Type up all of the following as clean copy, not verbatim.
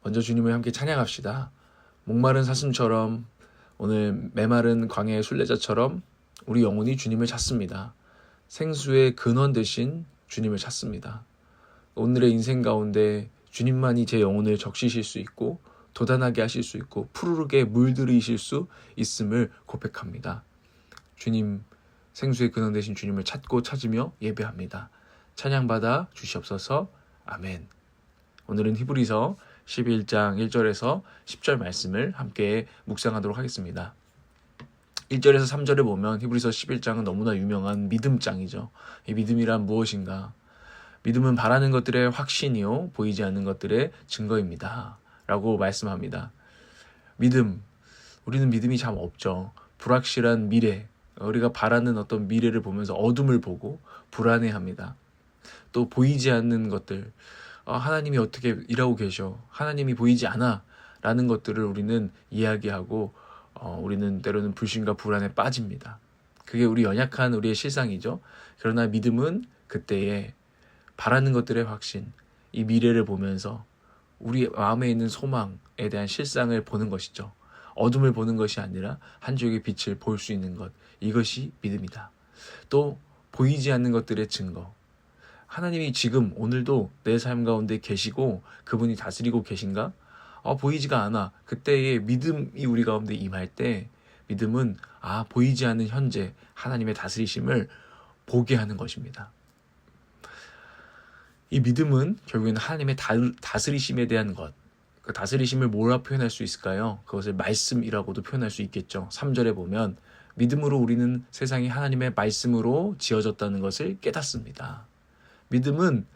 먼저 주님을 함께 찬양합시다. 목마른 사슴처럼, 오늘 메마른 광야의 순례자처럼 우리 영혼이 주님을 찾습니다. 생수의 근원 되신 주님을 찾습니다. 오늘의 인생 가운데 주님만이 제 영혼을 적시실 수 있고 도단하게 하실 수 있고 푸르르게 물들이실 수 있음을 고백합니다. 주님, 생수의 근원 되신 주님을 찾고 찾으며 예배합니다. 찬양받아 주시옵소서. 아멘. 오늘은 히브리서 11장 1절에서 10절 말씀을 함께 묵상하도록 하겠습니다. 1절에서 3절에 보면 히브리서 11장은 너무나 유명한 믿음장이죠. 이 믿음이란 무엇인가? 믿음은 바라는 것들의 확신이요 보이지 않는 것들의 증거입니다 라고 말씀합니다. 믿음, 우리는 믿음이 참 없죠. 불확실한 미래, 우리가 바라는 어떤 미래를 보면서 어둠을 보고 불안해합니다. 또 보이지 않는 것들, 하나님이 어떻게 일하고 계셔, 하나님이 보이지 않아 라는 것들을 우리는 이야기하고 우리는 때로는 불신과 불안에 빠집니다. 그게 우리 연약한 우리의 실상이죠. 그러나 믿음은 그때에 바라는 것들의 확신, 이 미래를 보면서 우리 마음에 있는 소망에 대한 실상을 보는 것이죠. 어둠을 보는 것이 아니라 한 줄기 빛을 볼 수 있는 것, 이것이 믿음이다. 또 보이지 않는 것들의 증거, 하나님이 지금 오늘도 내 삶 가운데 계시고 그분이 다스리고 계신가? 보이지가 않아. 그때의 믿음이 우리 가운데 임할 때 믿음은 보이지 않는 현재 하나님의 다스리심을 보게 하는 것입니다. 이 믿음은 결국에는 하나님의 다스리심에 대한 것, 그 다스리심을 뭐라 표현할 수 있을까요? 그것을 말씀이라고도 표현할 수 있겠죠. 3절에 보면 믿음으로 우리는 세상이 하나님의 말씀으로 지어졌다는 것을 깨닫습니다. 믿음은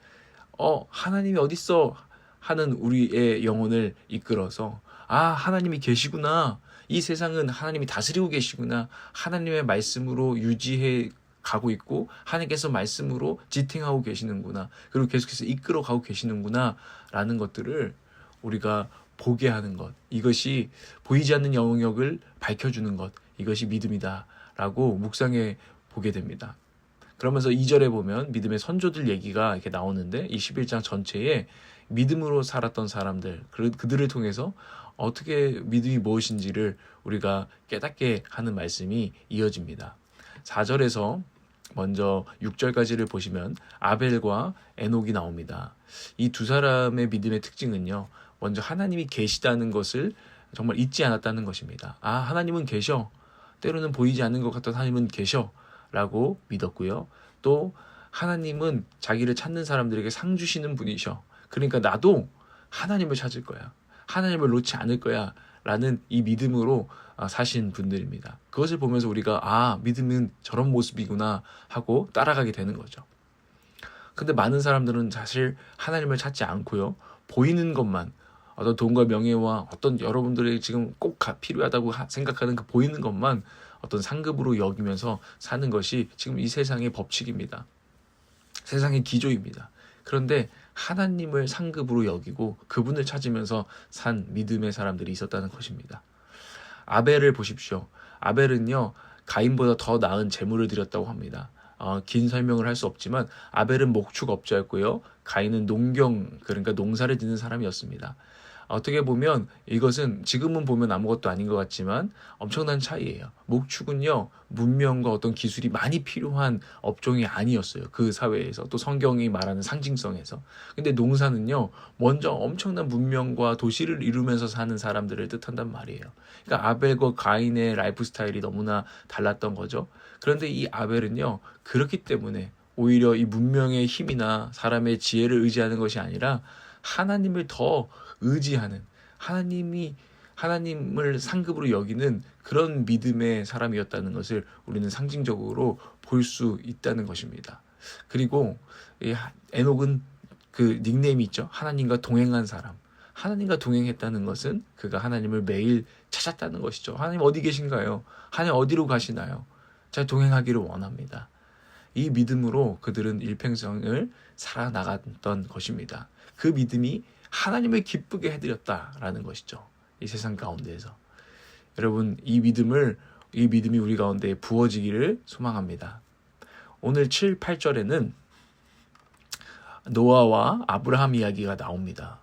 하나님이 어딨어 하는 우리의 영혼을 이끌어서 하나님이 계시구나, 이 세상은 하나님이 다스리고 계시구나, 하나님의 말씀으로 유지해 가고 있고 하나님께서 말씀으로 지탱하고 계시는구나, 그리고 계속해서 이끌어 가고 계시는구나 라는 것들을 우리가 보게 하는 것, 이것이 보이지 않는 영역을 밝혀주는 것, 이것이 믿음이다 라고 묵상해 보게 됩니다. 그러면서 2절에 보면 믿음의 선조들 얘기가 이렇게 나오는데, 이 11장 전체에 믿음으로 살았던 사람들, 그들을 통해서 어떻게 믿음이 무엇인지를 우리가 깨닫게 하는 말씀이 이어집니다. 4절에서 먼저 6절까지를 보시면 아벨과 에녹이 나옵니다. 이 두 사람의 믿음의 특징은요, 먼저 하나님이 계시다는 것을 정말 잊지 않았다는 것입니다. 하나님은 계셔, 때로는 보이지 않는 것 같던 하나님은 계셔 라고 믿었고요. 또 하나님은 자기를 찾는 사람들에게 상 주시는 분이셔, 그러니까 나도 하나님을 찾을 거야, 하나님을 놓지 않을 거야 라는 이 믿음으로 사신 분들입니다. 그것을 보면서 우리가 믿음은 저런 모습이구나 하고 따라가게 되는 거죠. 근데 많은 사람들은 사실 하나님을 찾지 않고요, 보이는 것만, 어떤 돈과 명예와 어떤 여러분들이 지금 꼭 필요하다고 생각하는 그 보이는 것만 어떤 상급으로 여기면서 사는 것이 지금 이 세상의 법칙입니다. 세상의 기조입니다. 그런데 하나님을 상급으로 여기고 그분을 찾으면서 산 믿음의 사람들이 있었다는 것입니다. 아벨을 보십시오. 아벨은요, 가인보다 더 나은 제물을 드렸다고 합니다. 긴 설명을 할 수 없지만 아벨은 목축업자였고요, 가인은 그러니까 농사를 짓는 사람이었습니다. 어떻게 보면 이것은 지금은 보면 아무것도 아닌 것 같지만 엄청난 차이예요. 목축은요, 문명과 어떤 기술이 많이 필요한 업종이 아니었어요. 그 사회에서, 또 성경이 말하는 상징성에서. 근데 농사는요, 먼저 엄청난 문명과 도시를 이루면서 사는 사람들을 뜻한단 말이에요. 그러니까 아벨과 가인의 라이프 스타일이 너무나 달랐던 거죠. 그런데 이 아벨은요, 그렇기 때문에 오히려 이 문명의 힘이나 사람의 지혜를 의지하는 것이 아니라 하나님을 더 의지하는, 하나님을 상급으로 여기는 그런 믿음의 사람이었다는 것을 우리는 상징적으로 볼 수 있다는 것입니다. 그리고 에녹은 그 닉네임이 있죠. 하나님과 동행한 사람. 하나님과 동행했다는 것은 그가 하나님을 매일 찾았다는 것이죠. 하나님 어디 계신가요? 하나님 어디로 가시나요? 잘 동행하기를 원합니다. 이 믿음으로 그들은 일평생을 살아나갔던 것입니다. 그 믿음이 하나님을 기쁘게 해드렸다라는 것이죠. 이 세상 가운데에서. 여러분, 이 믿음이 우리 가운데 부어지기를 소망합니다. 오늘 7, 8절에는 노아와 아브라함 이야기가 나옵니다.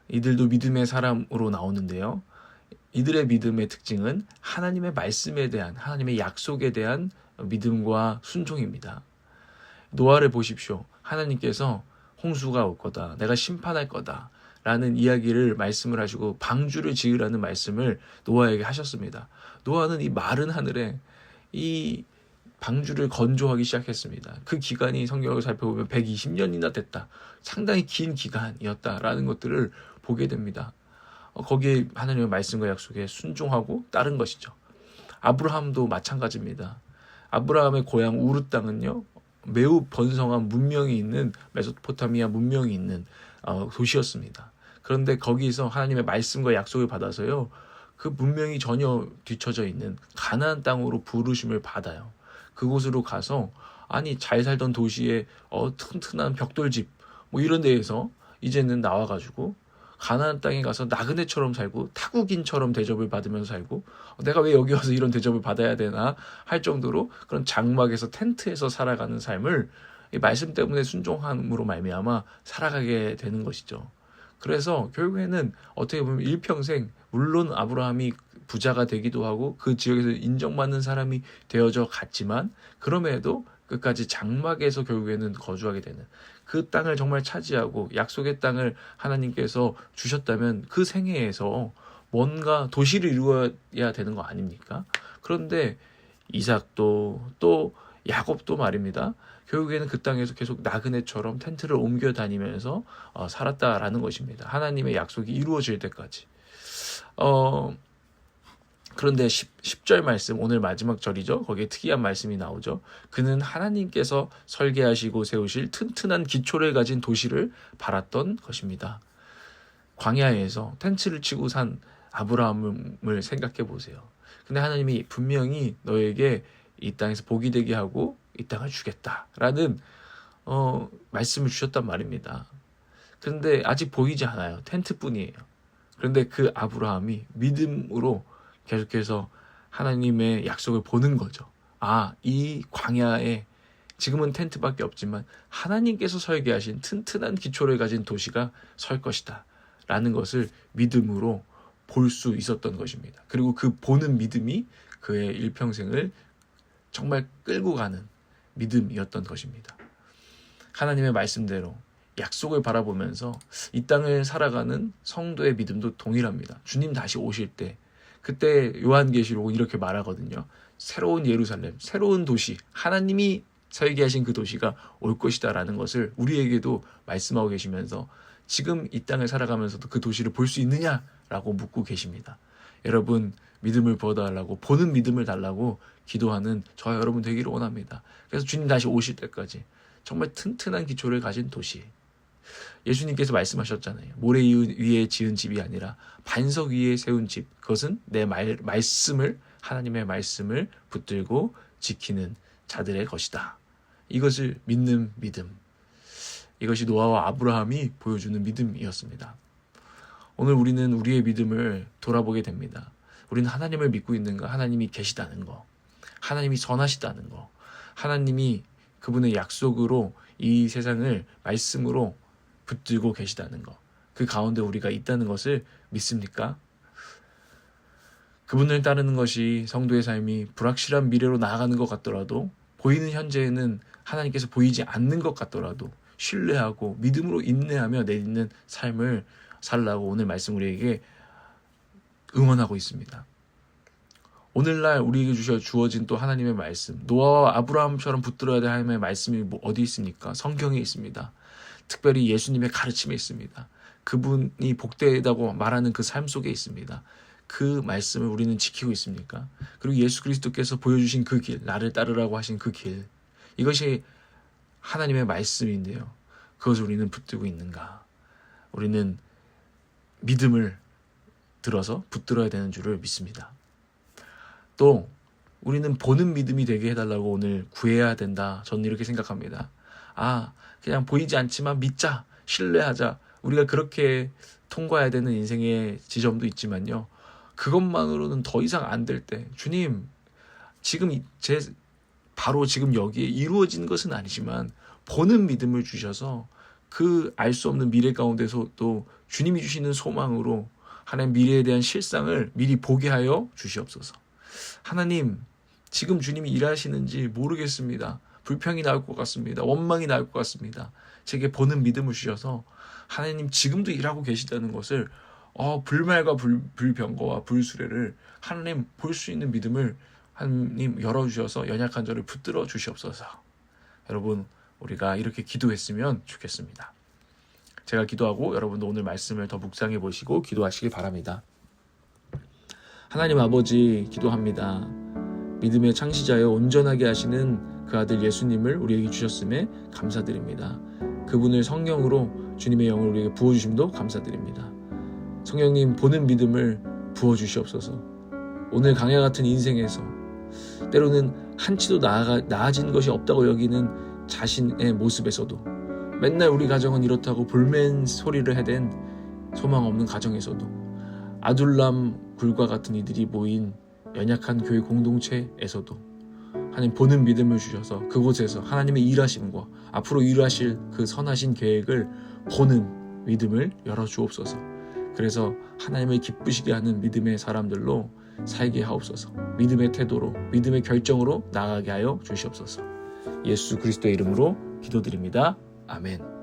이들도 믿음의 사람으로 나오는데요. 이들의 믿음의 특징은 하나님의 말씀에 대한, 하나님의 약속에 대한 믿음과 순종입니다. 노아를 보십시오. 하나님께서 홍수가 올 거다, 내가 심판할 거다 라는 이야기를 말씀을 하시고 방주를 지으라는 말씀을 노아에게 하셨습니다. 노아는 이 마른 하늘에 이 방주를 건조하기 시작했습니다. 그 기간이 성경을 살펴보면 120년이나 됐다. 상당히 긴 기간이었다라는 것들을 보게 됩니다. 거기에 하나님의 말씀과 약속에 순종하고 따른 것이죠. 아브라함도 마찬가지입니다. 아브라함의 고향 우르 땅은요, 매우 번성한 문명이 있는, 메소포타미아 문명이 있는 도시였습니다. 그런데 거기서 하나님의 말씀과 약속을 받아서요, 그 문명이 전혀 뒤처져 있는 가나안 땅으로 부르심을 받아요. 그곳으로 가서 아니 잘 살던 도시에 튼튼한 벽돌집 뭐 이런 데에서 이제는 나와가지고 가나안 땅에 가서 나그네처럼 살고 타국인처럼 대접을 받으면서 살고, 내가 왜 여기 와서 이런 대접을 받아야 되나 할 정도로 그런 장막에서 텐트에서 살아가는 삶을 이 말씀 때문에 순종함으로 말미암아 살아가게 되는 것이죠. 그래서 결국에는 어떻게 보면 일평생, 물론 아브라함이 부자가 되기도 하고 그 지역에서 인정받는 사람이 되어져 갔지만, 그럼에도 끝까지 장막에서 결국에는 거주하게 되는, 그 땅을 정말 차지하고 약속의 땅을 하나님께서 주셨다면 그 생애에서 뭔가 도시를 이루어야 되는 거 아닙니까? 그런데 이삭도 또 야곱도 말입니다. 결국에는 그 땅에서 계속 나그네처럼 텐트를 옮겨 다니면서 살았다라는 것입니다. 하나님의 약속이 이루어질 때까지. 그런데 10절 말씀, 오늘 마지막 절이죠. 거기에 특이한 말씀이 나오죠. 그는 하나님께서 설계하시고 세우실 튼튼한 기초를 가진 도시를 바랐던 것입니다. 광야에서 텐트를 치고 산 아브라함을 생각해 보세요. 근데 하나님이 분명히 너에게 이 땅에서 복이 되게 하고 이 땅을 주겠다라는 말씀을 주셨단 말입니다. 그런데 아직 보이지 않아요. 텐트뿐이에요. 그런데 그 아브라함이 믿음으로 계속해서 하나님의 약속을 보는 거죠. 이 광야에 지금은 텐트밖에 없지만 하나님께서 설계하신 튼튼한 기초를 가진 도시가 설 것이다 라는 것을 믿음으로 볼 수 있었던 것입니다. 그리고 그 보는 믿음이 그의 일평생을 정말 끌고 가는 믿음이었던 것입니다. 하나님의 말씀대로 약속을 바라보면서 이 땅을 살아가는 성도의 믿음도 동일합니다. 주님 다시 오실 때, 그때 요한계시록은 이렇게 말하거든요. 새로운 예루살렘, 새로운 도시, 하나님이 설계하신 그 도시가 올 것이다 라는 것을 우리에게도 말씀하고 계시면서 지금 이 땅을 살아가면서도 그 도시를 볼 수 있느냐라고 묻고 계십니다. 여러분, 믿음을 부어달라고, 보는 믿음을 달라고 기도하는 저와 여러분 되기를 원합니다. 그래서 주님 다시 오실 때까지 정말 튼튼한 기초를 가진 도시, 예수님께서 말씀하셨잖아요. 모래 위에 지은 집이 아니라 반석 위에 세운 집, 그것은 내 말씀을, 하나님의 말씀을 붙들고 지키는 자들의 것이다. 이것을 믿는 믿음, 이것이 노아와 아브라함이 보여주는 믿음이었습니다. 오늘 우리는 우리의 믿음을 돌아보게 됩니다. 우리는 하나님을 믿고 있는가? 하나님이 계시다는 거, 하나님이 선하시다는 거, 하나님이 그분의 약속으로 이 세상을 말씀으로 붙들고 계시다는 것, 그 가운데 우리가 있다는 것을 믿습니까? 그분을 따르는 것이 성도의 삶이 불확실한 미래로 나아가는 것 같더라도, 보이는 현재에는 하나님께서 보이지 않는 것 같더라도 신뢰하고 믿음으로 인내하며 내딛는 삶을 살라고 오늘 말씀 우리에게 응원하고 있습니다. 오늘날 우리에게 주어진 또 하나님의 말씀, 노아와 아브라함처럼 붙들어야 될 하나님의 말씀이 어디 있습니까? 성경에 있습니다. 특별히 예수님의 가르침에 있습니다. 그분이 복되다고 말하는 그 삶 속에 있습니다. 그 말씀을 우리는 지키고 있습니까? 그리고 예수 그리스도께서 보여주신 그 길, 나를 따르라고 하신 그 길, 이것이 하나님의 말씀인데요. 그것을 우리는 붙들고 있는가? 우리는 믿음을 들어서 붙들어야 되는 줄을 믿습니다. 또 우리는 보는 믿음이 되게 해달라고 오늘 구해야 된다. 저는 이렇게 생각합니다. 그냥 보이지 않지만 믿자, 신뢰하자. 우리가 그렇게 통과해야 되는 인생의 지점도 있지만요. 그것만으로는 더 이상 안 될 때, 주님, 지금 제 바로 지금 여기에 이루어진 것은 아니지만 보는 믿음을 주셔서 그 알 수 없는 미래 가운데서도 주님이 주시는 소망으로 하나님 미래에 대한 실상을 미리 보게 하여 주시옵소서. 하나님, 지금 주님이 일하시는지 모르겠습니다. 불평이 나올 것 같습니다. 원망이 나올 것 같습니다. 제게 보는 믿음을 주셔서 하나님 지금도 일하고 계시다는 것을 불말과 불병거와 불수레를 하나님 볼 수 있는 믿음을 하나님 열어주셔서 연약한 저를 붙들어 주시옵소서. 여러분, 우리가 이렇게 기도했으면 좋겠습니다. 제가 기도하고 여러분도 오늘 말씀을 더 묵상해 보시고 기도하시길 바랍니다. 하나님 아버지, 기도합니다. 믿음의 창시자여 온전하게 하시는 그 아들 예수님을 우리에게 주셨음에 감사드립니다. 그분을 성령으로 주님의 영을 우리에게 부어주심도 감사드립니다. 성령님, 보는 믿음을 부어주시옵소서. 오늘 강야 같은 인생에서 때로는 한치도 나아진 것이 없다고 여기는 자신의 모습에서도, 맨날 우리 가정은 이렇다고 볼멘 소리를 해댄 소망 없는 가정에서도, 아둘람 굴과 같은 이들이 모인 연약한 교회 공동체에서도 하나님 보는 믿음을 주셔서 그곳에서 하나님의 일하심과 앞으로 일하실 그 선하신 계획을 보는 믿음을 열어주옵소서. 그래서 하나님을 기쁘시게 하는 믿음의 사람들로 살게 하옵소서. 믿음의 태도로, 믿음의 결정으로 나아가게 하여 주시옵소서. 예수 그리스도의 이름으로 기도드립니다. 아멘.